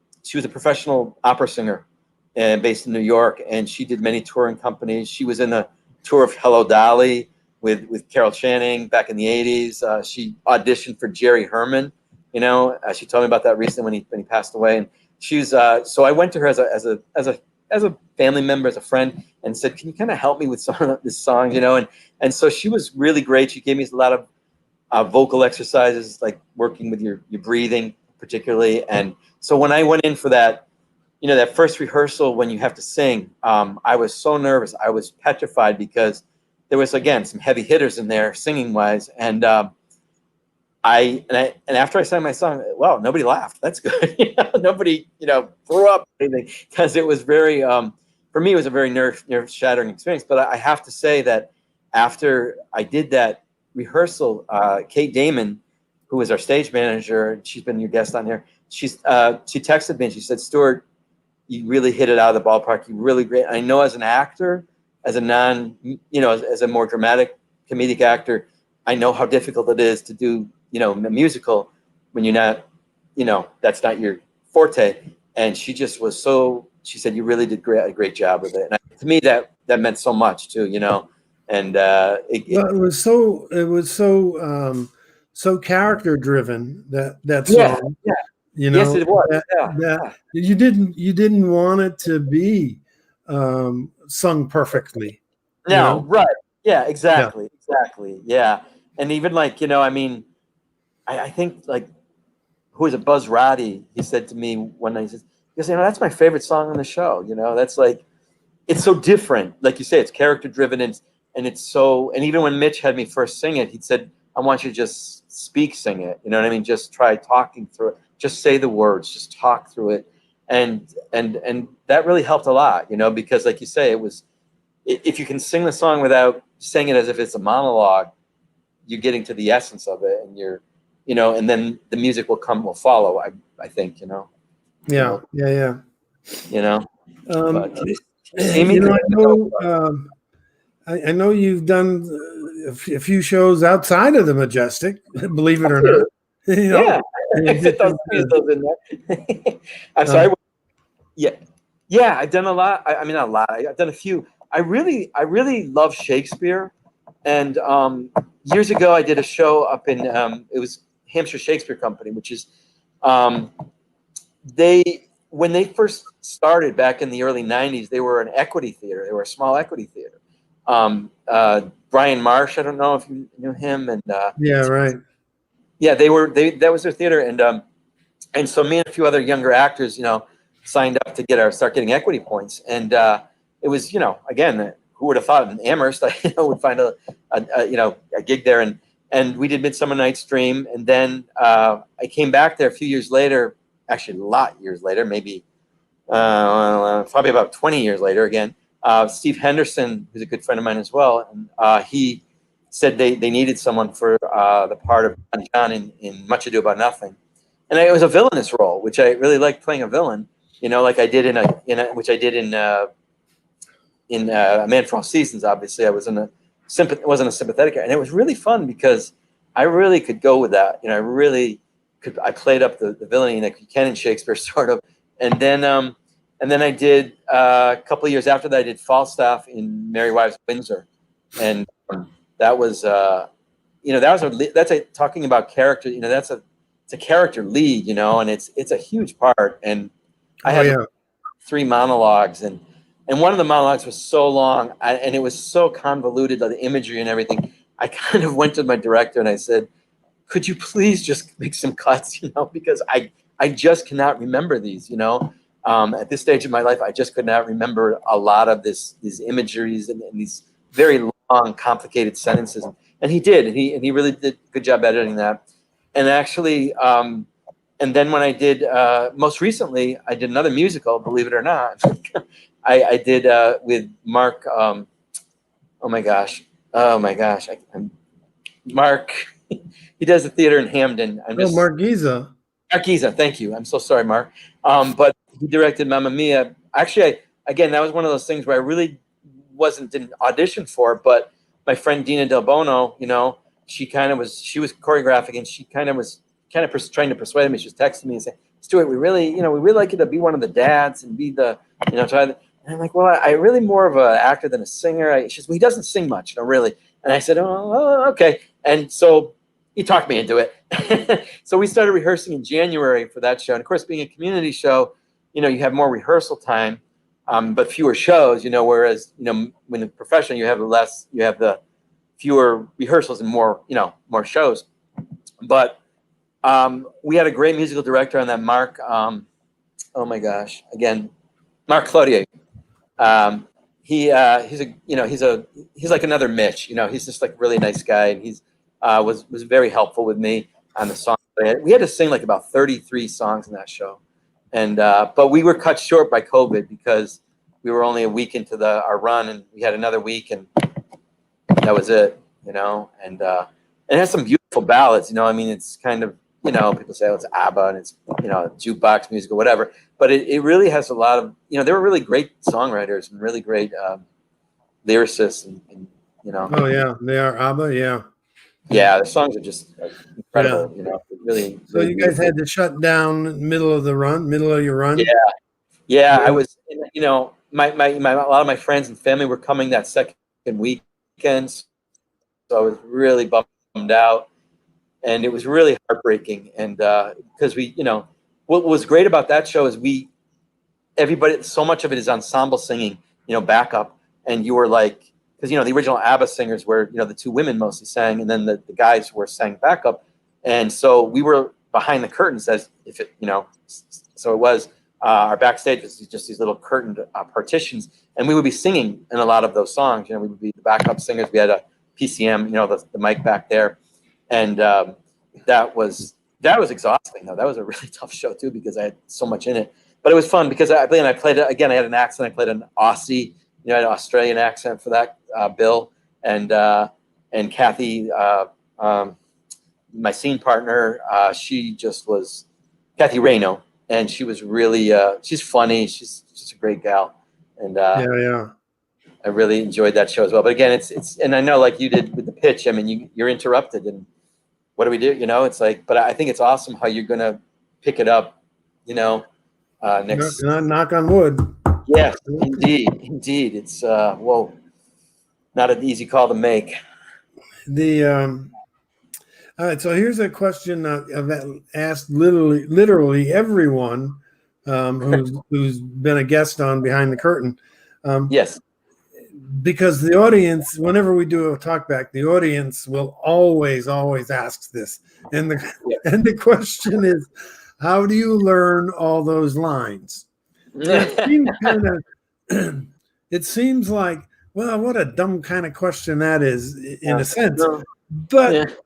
professional opera singer based in New York, and she did many touring companies. She was in a tour of Hello Dolly with Carol Channing back in the 80s. She auditioned for Jerry Herman. She told me about that recently when he passed away. And she's so I went to her as a family member, as a friend, and said, "Can you kind of help me with some of this song?" And so she was really great. She gave me a lot of vocal exercises, like working with your breathing particularly. And so when I went in for that, that first rehearsal when you have to sing, I was so nervous. I was petrified because there was, again, some heavy hitters in there singing wise. And and after I sang my song, well, nobody laughed. That's good. Nobody, threw up or anything, because it was very, for me, it was a very nerve shattering experience. But I have to say that after I did that rehearsal, Kate Damon, who was our stage manager, she's been your guest on here. She texted me and she said, "Stuart, you really hit it out of the ballpark. You really great. I know as an actor, as a as a more dramatic comedic actor, I know how difficult it is to do, a musical when you're not, that's not your forte." And she just was she said, "You really did a great job with it." And to me, that meant so much too, and it was so character driven, that yeah, song. yeah. Yes, it was. That you didn't want it to be sung perfectly. No, right. Yeah, exactly. Yeah. And even I think who was it, Buzz Roddy, he said to me one night, he goes, "That's my favorite song on the show. That's it's so different. Like you say, it's character driven, and it's so, and even when Mitch had me first sing it, he said, I want you to just sing it. You know what I mean? Just try talking through it. Just say the words, just talk through it." And that really helped a lot, because like you say, if you can sing the song without saying it as if it's a monologue, you're getting to the essence of it, and and then the music will follow. I think, Yeah. But, I know you've done a few shows outside of the Majestic, believe it or not. Yeah, I fit those in there. I'm sorry. Yeah, I've done a lot. I mean, not a lot. I've done a few. I really love Shakespeare, and years ago I did a show up in it was Hampshire Shakespeare Company, which is when they first started back in the early '90s, they were an equity theater. They were a small equity theater. Brian Marsh, I don't know if you knew him, and yeah, right. Yeah, that was their theater, and so me and a few other younger actors, signed up to start getting equity points, and it was, again, who would have thought in Amherst I would find a gig there, and we did Midsummer Night's Dream, and then I came back there a few years later, actually a lot years later, maybe probably about 20 years later again. Steve Henderson, who's a good friend of mine as well, and he said they needed someone for the part of John in Much Ado About Nothing, and it was a villainous role, which I really liked playing a villain, like I did which I did in A Man for All Seasons. Obviously, I wasn't a sympathetic guy, and it was really fun because I really could go with that. I really could. I played up the villainy like you can in Shakespeare, sort of, and then I did a couple of years after that. I did Falstaff in Merry Wives of Windsor, and that was that's talking about character. It's a character lead, and it's a huge part. And I had 3 monologues, and one of the monologues was so long, and it was so convoluted, the imagery and everything. I kind of went to my director and I said, "Could you please just make some cuts, because I just cannot remember these, at this stage of my life, I just could not remember a lot of these imageries and these very long, complicated sentences." And he did, and he really did a good job editing that. And actually, and then when I did, most recently, I did another musical, believe it or not. I did with Mark, oh my gosh, Mark, he does a theater in Hamden. Mark Giza. Mark Giza, thank you. I'm so sorry, Mark. But he directed Mamma Mia. Actually, again, that was one of those things where I really didn't audition for, but my friend Dina Del Bono, she was choreographing, and she was trying to persuade me. She was texting me and saying, "Stuart, we really like you to be one of the dads and be the, try." And I'm like, "Well, I really more of an actor than a singer." She says, "Well, he doesn't sing much, really." And I said, "Oh, okay." And so he talked me into it. So we started rehearsing in January for that show. And of course, being a community show, you have more rehearsal time, but fewer shows, whereas, when a professional, you have the fewer rehearsals and more shows. But we had a great musical director on that, Mark. Oh my gosh, again, Mark Cloutier. He's like another Mitch. He's just like a really nice guy, and he's was very helpful with me. on the song. We had to sing like about 33 songs in that show, and but we were cut short by COVID because we were only a week into our run, and we had another week, and that was it, you know. And it has some beautiful ballads, you know. I mean, it's kind of, you know, people say, oh, it's ABBA and it's, you know, jukebox music or whatever, but it really has a lot of, you know, they were really great songwriters and really great lyricists, and you know. Oh yeah, they are ABBA. Yeah. Yeah, the songs are just incredible. Yeah. You know, really. So really you guys beautiful. had to shut down middle of your run. Yeah. I was, you know, my a lot of my friends and family were coming that second weekend, so I was really bummed out, and it was really heartbreaking. And because we, you know, what was great about that show is everybody, so much of it is ensemble singing, you know, backup, and you were like, because, you know, the original ABBA singers were, you know, the two women mostly sang, and then the guys were sang backup, and so we were behind the curtains, as if it, you know, so it was our backstage was just these little curtained partitions, and we would be singing in a lot of those songs. You know, we would be the backup singers. We had a PCM, you know, the mic back there, and that was exhausting though. That was a really tough show too because I had so much in it, but it was fun because I played it again. I had an accent. I played an Aussie, you know, I had an Australian accent for that bill, and Kathy, my scene partner, she just was Kathy Reno, and she was really she's funny. She's just a great gal, and Yeah. I really enjoyed that show as well. But again, it's and I know, like you did with the pitch. I mean, you're interrupted, and what do we do? You know, it's like, but I think it's awesome how you're gonna pick it up. You know, next. Knock on wood. Yes, indeed. It's whoa, not an easy call to make. All right, so here's a question I've asked literally everyone who's been a guest on Behind the Curtain. Yes. Because the audience, whenever we do a talkback, the audience will always ask this, and the question is, how do you learn all those lines? It seems like, well, what a dumb kind of question that is, in a sense. But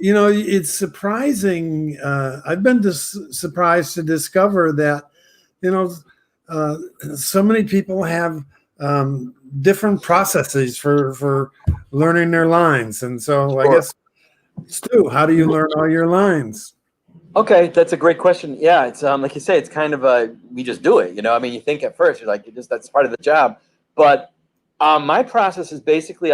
you know, it's surprising. I've been surprised to discover that, you know, so many people have different processes for learning their lines. And so I guess, Stu, how do you learn all your lines? Okay, that's a great question. Yeah, it's like you say, it's kind of we just do it. You know, I mean, you think at first you're like, that's part of the job. But my process is basically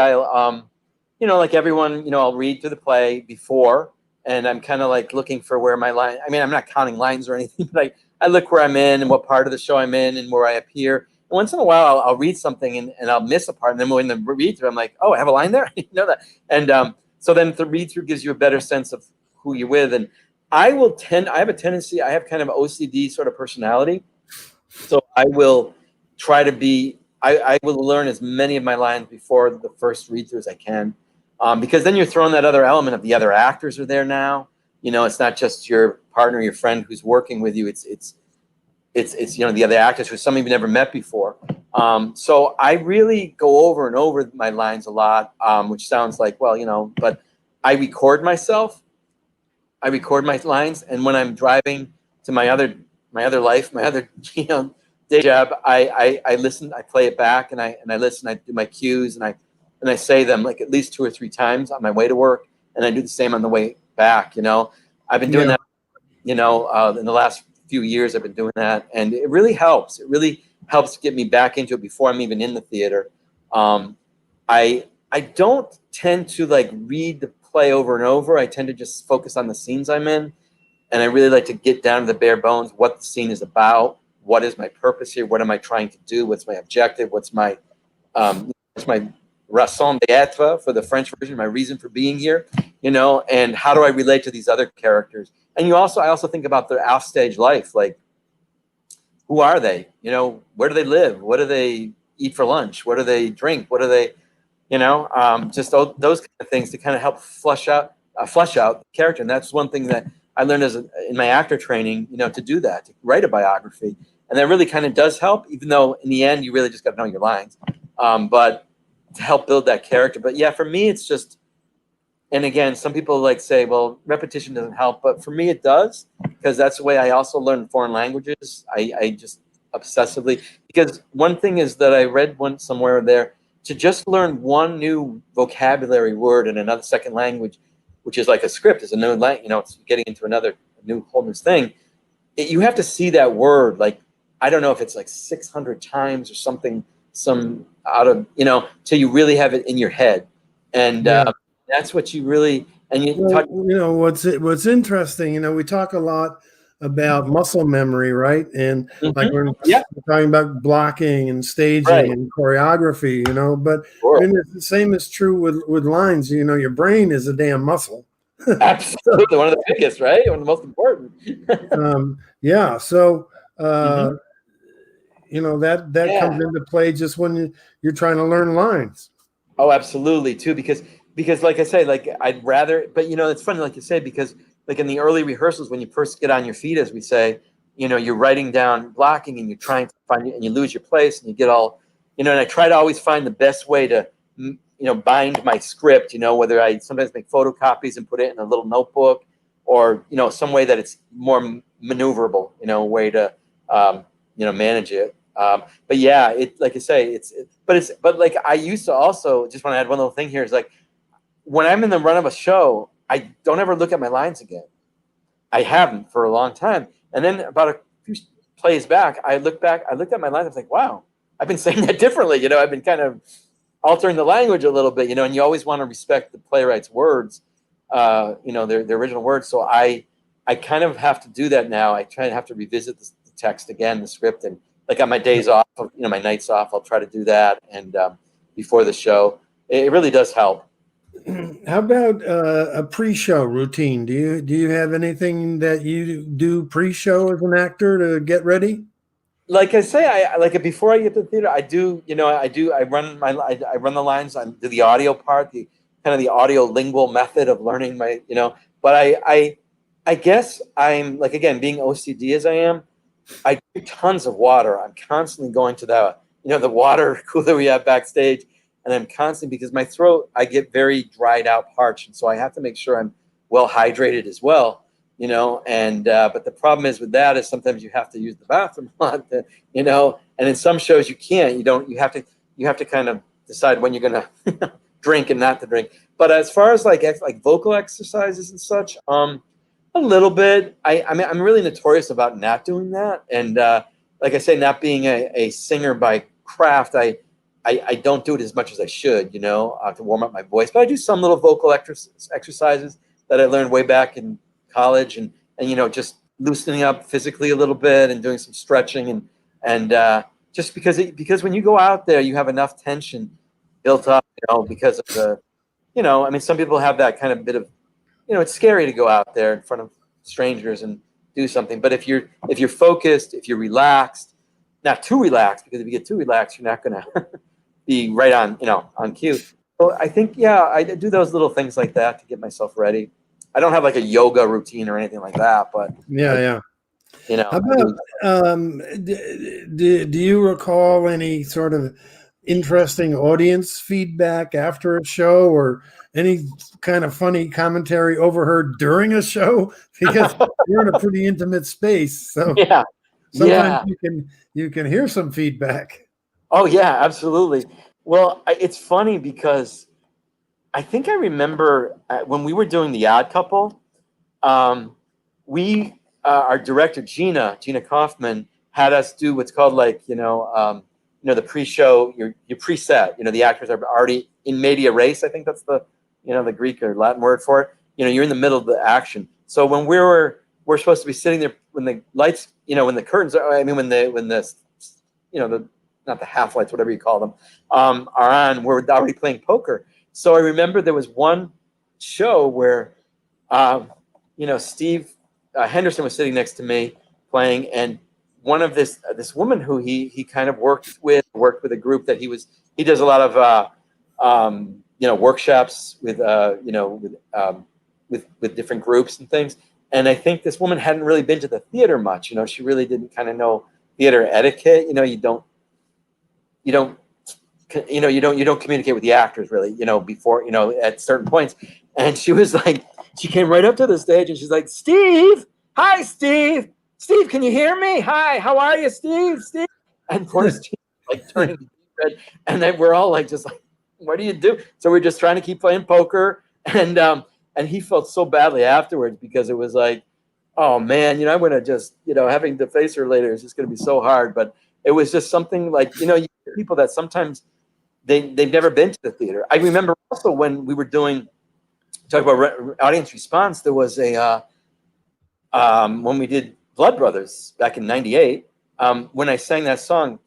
you know, like everyone, you know, I'll read through the play before, and I'm kind of like looking for where my line. I mean, I'm not counting lines or anything, but I look where I'm in and what part of the show I'm in and where I appear. And once in a while, I'll read something and I'll miss a part, and then when the read through, I'm like, oh, I have a line there. I didn't know that. And so then the read through gives you a better sense of who you're with. And I have a tendency. I have kind of OCD sort of personality, so I will try to be. I will learn as many of my lines before the first read through as I can. Because then you're throwing that other element of the other actors are there now. You know, it's not just your partner, your friend who's working with you. It's you know, the other actors who some of you never met before. So I really go over and over my lines a lot, which sounds like, well, you know, but I record myself. I record my lines, and when I'm driving to my other life, my other, you know, day job, I listen, I play it back, and I listen, I do my cues, and I say them like at least 2 or 3 times on my way to work, and I do the same on the way back. You know, I've been doing that, you know, in the last few years. I've been doing that, and it really helps. It really helps get me back into it before I'm even in the theater. I don't tend to like read the play over and over. I tend to just focus on the scenes I'm in, and I really like to get down to the bare bones, what the scene is about, what is my purpose here, what am I trying to do, what's my objective, what's my raison d'être for the French version, my reason for being here, you know, and how do I relate to these other characters? And I also think about their offstage life, like who are they? You know, where do they live? What do they eat for lunch? What do they drink? What do they, you know, just those kind of things to kind of help flesh out the character. And that's one thing that I learned in my actor training, you know, to do that, to write a biography. And that really kind of does help, even though in the end you really just got to know your lines. But to help build that character. But yeah, for me, it's just, And again, some people like say, well, repetition doesn't help, but for me it does, because that's the way I also learn foreign languages. I just obsessively, because one thing is that I read somewhere there, to just learn one new vocabulary word in another second language, which is like a script, is a new language, it's getting into another new whole new thing. You have to see that word, like, I don't know if it's like 600 times or something, till you really have it in your head. And that's what you really, and you well, what's interesting, we talk a lot about muscle memory, right? And like when we're talking about blocking and staging and choreography, but sure. I mean, the same is true with lines. Your brain is a damn muscle. Absolutely, one of the biggest, right? One of the most important. So that comes into play just when you're trying to learn lines. Oh, absolutely, too, because like I say, like I'd rather, but it's funny, like you say, because like in the early rehearsals, when you first get on your feet, as we say, you're writing down blocking and you're trying to find it, and you lose your place and you get all, and I try to always find the best way to, bind my script, whether I sometimes make photocopies and put it in a little notebook, or, some way that it's more maneuverable, way to, manage it. But yeah, it, like I say, but like I used to also, just want to add one little thing here, is like, when I'm in the run of a show, I don't ever look at my lines again. I haven't for a long time. And then about a few plays back, I looked at my lines. I was like, wow, I've been saying that differently. I've been kind of altering the language a little bit, and you always want to respect the playwright's words, their original words. So I kind of have to do that now. I try to have to revisit the text again, the script, and like on my days off, my nights off, I'll try to do that. And before the show, it really does help. How about a pre-show routine? Do you have anything that you do pre-show as an actor to get ready? Like I say, I like it before I get to the theater. I do, I run the lines. I do the audio part, the kind of the audio lingual method of learning my, But I guess I'm like, again, being OCD as I am, I drink tons of water. I'm constantly going to the water cooler we have backstage. And I'm constantly, because my throat, I get very dried out, parched. And so I have to make sure I'm well hydrated as well, and, but the problem is with that is sometimes you have to use the bathroom a lot, and in some shows you can't, you have to kind of decide when you're going to drink and not to drink. But as far as like vocal exercises and such, a little bit, I mean, I'm really notorious about not doing that. And, like I say, not being a singer by craft, I don't do it as much as I should, to warm up my voice. But I do some little vocal exercises that I learned way back in college, and just loosening up physically a little bit and doing some stretching, and just because when you go out there, you have enough tension built up, because of the, I mean, some people have that kind of bit of, it's scary to go out there in front of strangers and do something. But if you're focused, if you're relaxed, not too relaxed, because if you get too relaxed, you're not going to be right on, on cue. So I think, I do those little things like that to get myself ready. I don't have like a yoga routine or anything like that, but yeah. How about, do you recall any sort of interesting audience feedback after a show, or any kind of funny commentary overheard during a show? Because you're in a pretty intimate space, so sometimes you can hear some feedback. Oh yeah, absolutely. Well, it's funny because I think I remember when we were doing The Odd Couple, our director Gina Kaufman had us do what's called like the pre-show, your preset. The actors are already in media res. I think that's the the Greek or Latin word for it. You're in the middle of the action. So when we're supposed to be sitting there when the lights, when the curtains are, I mean when the not the half lights, whatever you call them, are on, we're already playing poker. So I remember there was one show where, Steve Henderson was sitting next to me playing, and one of this woman who he kind of worked with a group that he does a lot of workshops with with different groups and things. And I think this woman hadn't really been to the theater much. She really didn't kind of know theater etiquette. You don't communicate with the actors really, before, at certain points. And she was like, she came right up to the stage and she's like, Steve, hi, Steve. Steve, can you hear me? Hi, how are you, Steve? Steve. And poor Steve, like turning red. And then we're all like, just like, what do you do? So we're just trying to keep playing poker. And he felt so badly afterwards because it was like, oh man, I'm going to just, having to face her later is just going to be so hard. But it was just something like, you get people that sometimes they've never been to the theater. I remember also when we were talk about audience response, there was when we did Blood Brothers back in '98, when I sang that song,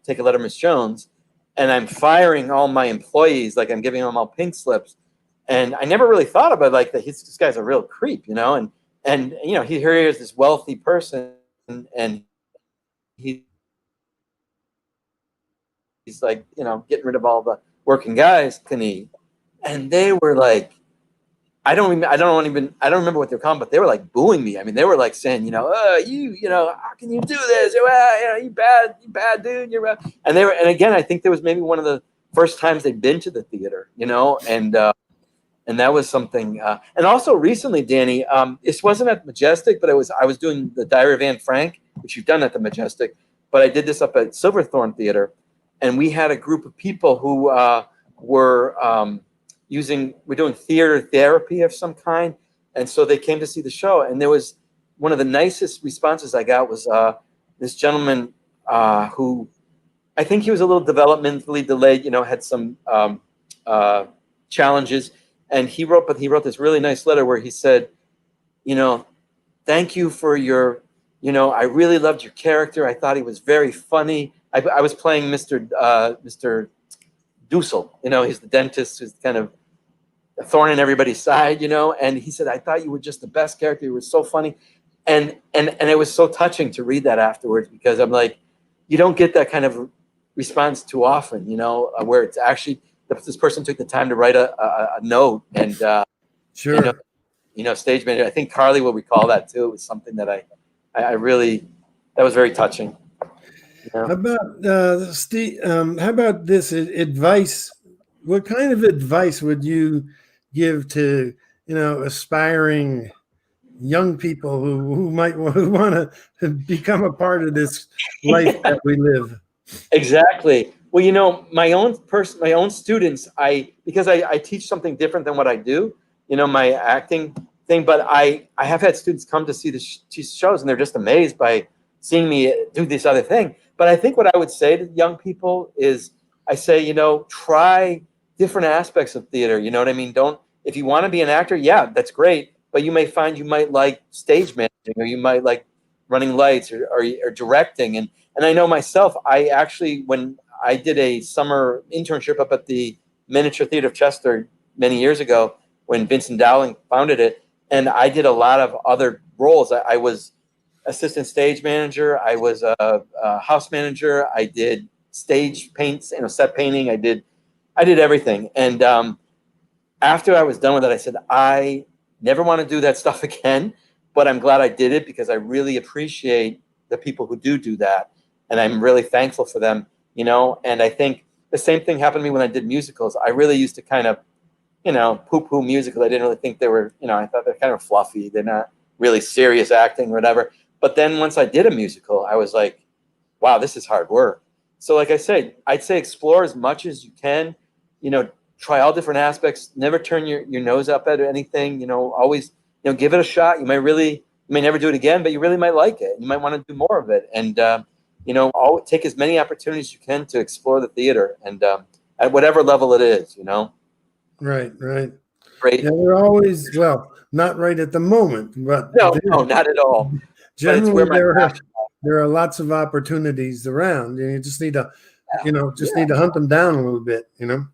Take a Letter, Miss Jones, and I'm firing all my employees, like I'm giving them all pink slips. And I never really thought about like that this guy's a real creep, and here he is, this wealthy person, and he's like, getting rid of all the working guys, and they were like, I don't remember what they're calling, but they were like booing me. I mean, they were like saying, how can you do this? You bad dude. You're bad. And again, I think there was maybe one of the first times they'd been to the theater, and that was something. And also recently, Danny, this wasn't at the Majestic, but I was doing the Diary of Anne Frank, which you've done at the Majestic, but I did this up at Silverthorne Theater, and we had a group of people who were doing theater therapy of some kind, and so they came to see the show. And there was one of the nicest responses I got was this gentleman who I think he was a little developmentally delayed, had some challenges, and he wrote this really nice letter where he said, thank you for your, I really loved your character. I thought he was very funny. I was playing Mr. Dussel, he's the dentist who's kind of a thorn in everybody's side, and he said, I thought you were just the best character. You were so funny. And it was so touching to read that afterwards, because I'm like, you don't get that kind of response too often, where it's actually, this person took the time to write a note, and, sure. Stage manager, I think Carly will recall that too. It was something that I really, that was very touching. How about Steve? How about this advice? What kind of advice would you give to aspiring young people who want to become a part of this life that we live? Exactly. Well, my own students, because I teach something different than what I do, my acting thing, but I have had students come to see the shows, and they're just amazed by seeing me do this other thing. But I think what I would say to young people is, I say, try different aspects of theater. You know what I mean? If you want to be an actor, yeah, that's great. But you may find you might like stage managing, or you might like running lights, or directing. And I know myself, I actually, when I did a summer internship up at the Miniature Theater of Chester many years ago, when Vincent Dowling founded it, and I did a lot of other roles. I was assistant stage manager. I was a house manager. I did stage paints, set painting. I did everything. And after I was done with it, I said, I never want to do that stuff again, but I'm glad I did it, because I really appreciate the people who do that. And I'm really thankful for them, and I think the same thing happened to me when I did musicals. I really used to kind of, poo-poo musicals. I didn't really think they were, I thought they're kind of fluffy. They're not really serious acting or whatever. But then once I did a musical, I was like, wow, this is hard work. So like I said, I'd say explore as much as you can, try all different aspects, never turn your nose up at anything, always, give it a shot. You may never do it again, but you really might like it. You might want to do more of it. And, take as many opportunities as you can to explore the theater, and at whatever level it is, Right. Great. Yeah, they're always, well, not right at the moment, but no, not at all. Generally, there are lots of opportunities around, and you just need to, need to hunt them down a little bit,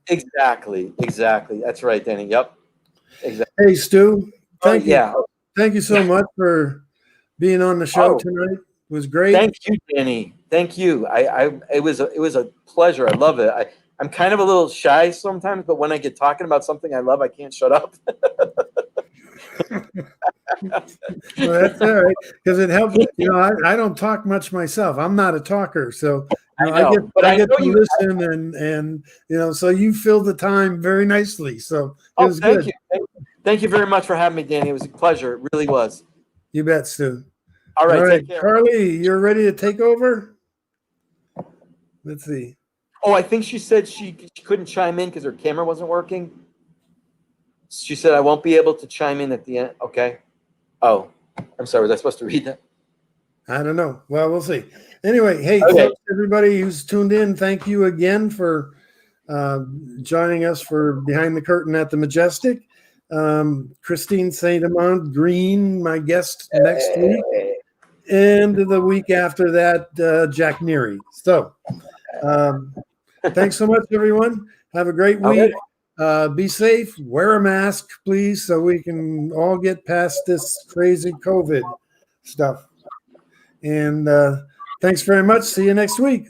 Exactly. That's right, Danny. Yep. Exactly. Hey, Stu, thank you. Yeah. Thank you so much for being on the show tonight. It was great. Thank you, Danny. Thank you. It was a pleasure. I love it. I'm kind of a little shy sometimes, but when I get talking about something I love, I can't shut up. Well, that's all right, because it helps. I don't talk much myself. I'm not a talker, so No, I know, but I I get know to you. listen and so you filled the time very nicely. So it Oh, was thank good. you. Thank you very much for having me, Danny. It was a pleasure. It really was. You bet, Stu. All right, take care. Carly, you're ready to take over? Let's see. Oh, I think she said she couldn't chime in because her camera wasn't working. She said, I won't be able to chime in at the end. Okay. Oh, I'm sorry. Was I supposed to read that? I don't know. Well, we'll see. Anyway, hey, Okay. Thanks everybody who's tuned in. Thank you again for joining us for Behind the Curtain at the Majestic. Christine St. Amand Green, my guest next week. And the week after that, Jack Neary. So thanks so much, everyone. Have a great week. Be safe. Wear a mask, please, so we can all get past this crazy COVID stuff. And thanks very much. See you next week.